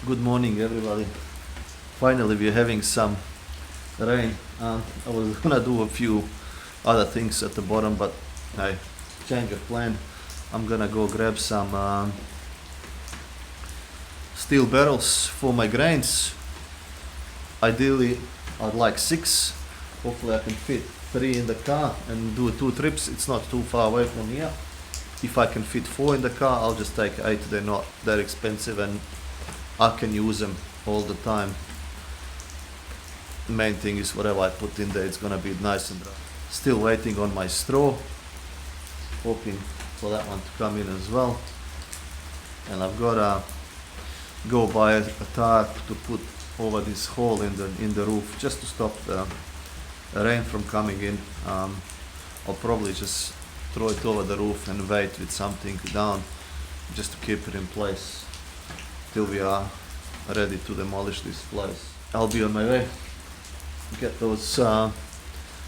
Good morning, everybody. Finally, we're having some rain. I was gonna do a few other things at the bottom, but I changed of plan. I'm gonna go grab some steel barrels for my grains. Ideally, I'd like 6. Hopefully, I can fit 3 in the car and do 2 trips. It's not too far away from here. If I can fit 4 in the car, I'll just take 8. They're not that expensive and I can use them all the time. The main thing is whatever I put in there, it's gonna be nice and dry. Still waiting on my straw, hoping for that one to come in as well. And I've gotta go buy a tarp to put over this hole in the roof just to stop the rain from coming in. I'll probably just throw it over the roof and wait with something down just to keep it in place till we are ready to demolish this place. I'll be on my way. Get those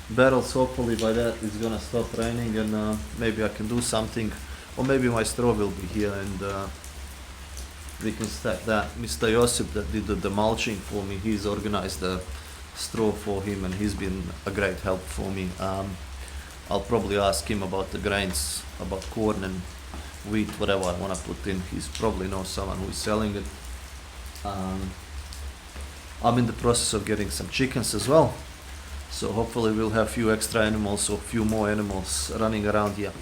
barrels. Hopefully by that it's gonna stop raining and maybe I can do something, or maybe my straw will be here and we can stack that. Mr. Josip that did the mulching for me, he's organized the straw for him and he's been a great help for me. I'll probably ask him about the grains, about corn and wheat, whatever I want to put in. He's probably knows someone who is selling it. I'm in the process of getting some chickens as well, so hopefully we'll have a few extra animals or a few more animals running around here.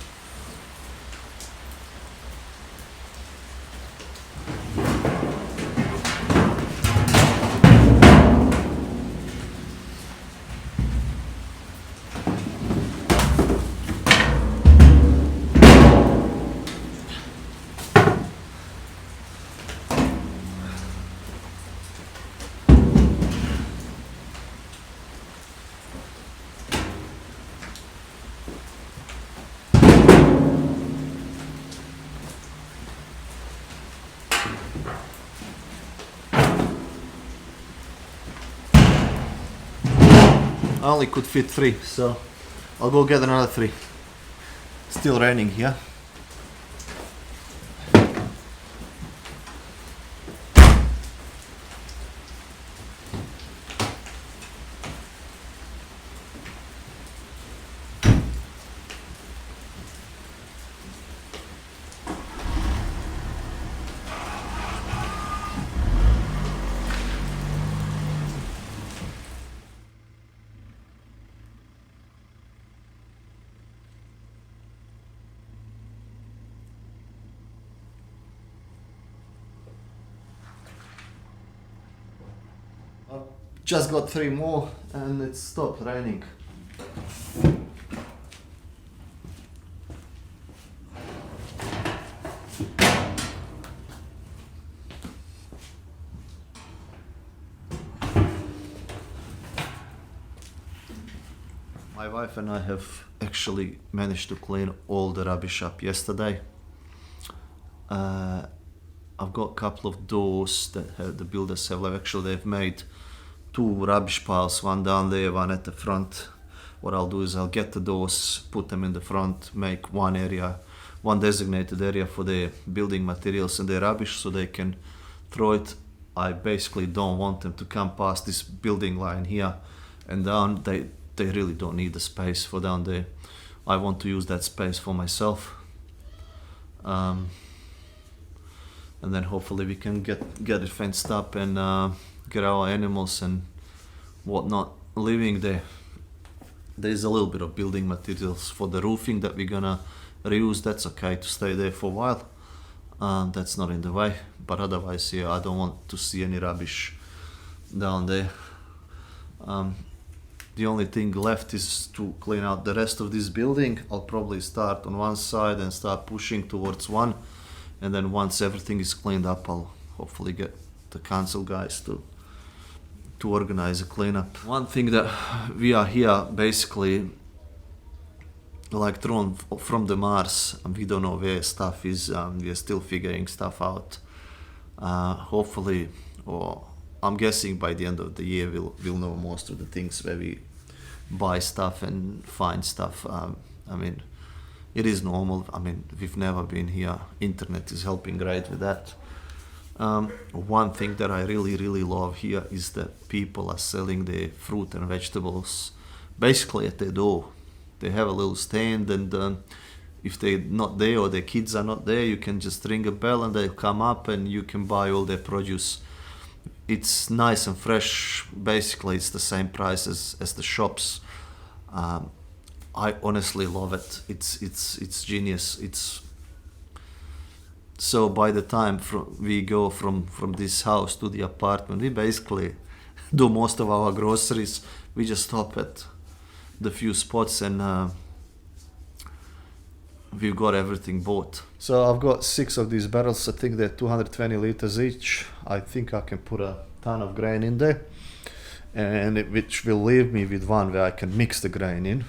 I only could fit 3, so I'll go get another 3. Still raining here. Just got 3 more and it stopped raining. My wife and I have actually managed to clean all the rubbish up yesterday. I've got a couple of doors that the builders have, actually they've made 2 rubbish piles, one down there, one at the front. What I'll do is I'll get the doors, put them in the front, make one area, one designated area for their building materials and their rubbish so they can throw it. I basically don't want them to come past this building line here and down. They really don't need the space for down there. I want to use that space for myself. And then hopefully we can get it fenced up and get our animals and whatnot living there. There's a little bit of building materials for the roofing that we're gonna reuse. That's okay to stay there for a while. That's not in the way, but otherwise, yeah, I don't want to see any rubbish down there. The only thing left is to clean out the rest of this building. I'll probably start on one side and start pushing towards one, and then once everything is cleaned up, I'll hopefully get the council guys to organize a cleanup. One thing that we are here basically like thrown from the Mars, and we don't know where stuff is. We are still figuring stuff out. Hopefully, or I'm guessing by the end of the year we'll know most of the things where we buy stuff and find stuff. I mean, it is normal. I mean, we've never been here. Internet is helping great with that. One thing that I really love here is that people are selling their fruit and vegetables basically at their door. They have a little stand, and if they're not there or their kids are not there, you can just ring a bell and they'll come up and you can buy all their produce. It's nice and fresh. Basically, it's the same price as the shops. I honestly love it. It's genius. It's so by the time we go from this house to the apartment, we basically do most of our groceries. We just stop at the few spots and we've got everything bought. So I've got 6 of these barrels. I think they're 220 liters each. I think I can put a ton of grain in there, and which will leave me with one where I can mix the grain in.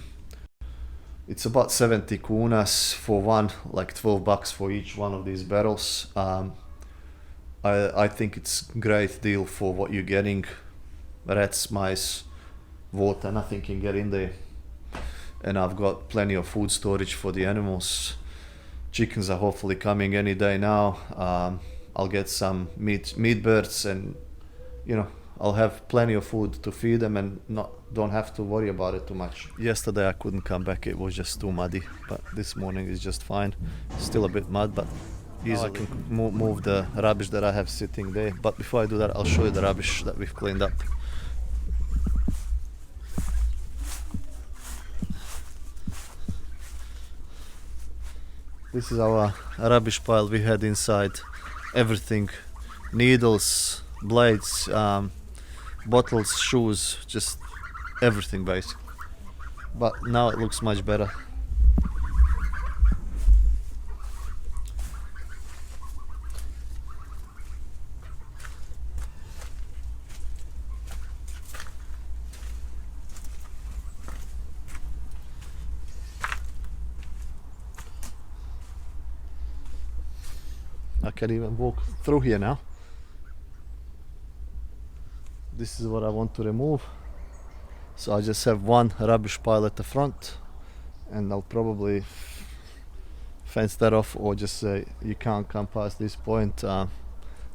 It's about 70 kunas for one, like $12 for each one of these barrels. I think it's a great deal for what you're getting. Rats, mice, water, nothing can get in there. And I've got plenty of food storage for the animals. Chickens are hopefully coming any day now. I'll get some meat birds, and I'll have plenty of food to feed them and don't have to worry about it too much. Yesterday I couldn't come back, it was just too muddy, but this morning is just fine. Still a bit mud, but easily I can move the rubbish that I have sitting there. But before I do that, I'll show you the rubbish that we've cleaned up. This is our rubbish pile. We had inside everything: needles, blades, bottles, shoes, just everything basically. But now it looks much better. I can even walk through here now. This is what I want to remove. So I just have one rubbish pile at the front, and I'll probably fence that off, or just say you can't come past this point.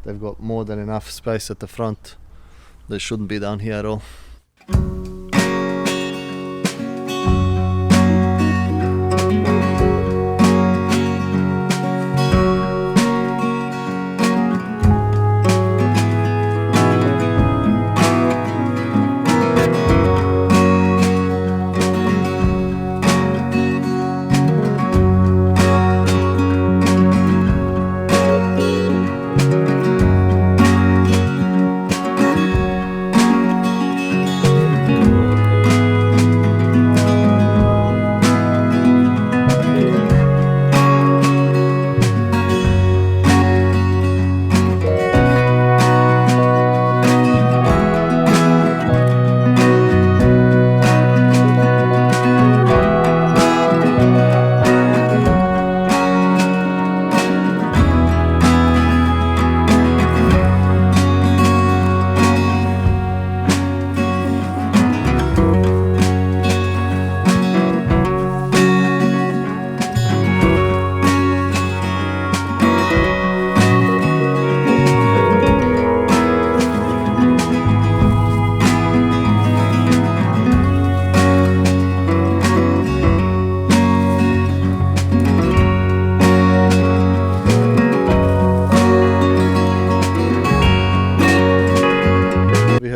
They've got more than enough space at the front. They shouldn't be down here at all.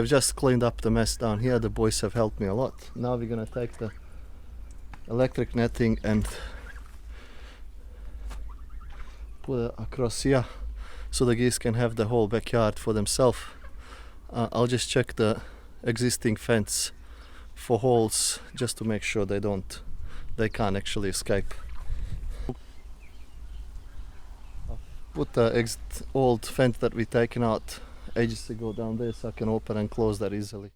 Just cleaned up the mess down here. The boys have helped me a lot. Now we're gonna take the electric netting and put it across here so the geese can have the whole backyard for themselves. I'll just check the existing fence for holes just to make sure they can't actually escape. Put the old fence that we taken out ages ago down there, so I can open and close that easily.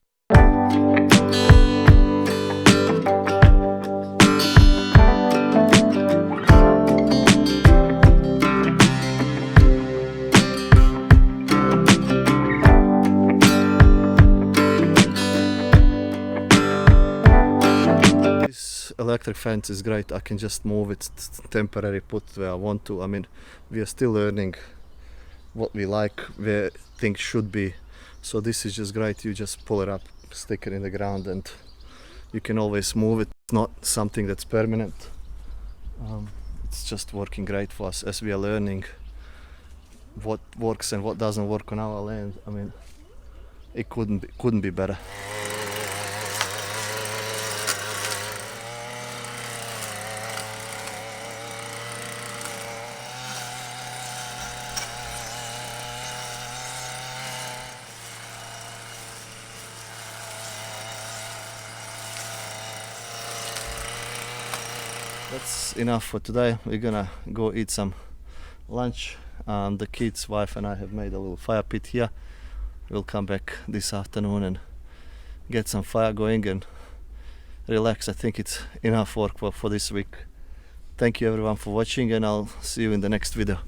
This electric fence is great. I can just move it temporary, put where I want to. I mean, we are still learning what we like, where things should be. So this is just great. You just pull it up, stick it in the ground, and you can always move it. It's not something that's permanent. It's just working great for us as we are learning what works and what doesn't work on our land. I mean, it couldn't be better. That's enough for today. We're gonna go eat some lunch. The kids, wife and I have made a little fire pit here. We'll come back this afternoon and get some fire going and relax. I think it's enough work for this week. Thank you everyone for watching, and I'll see you in the next video.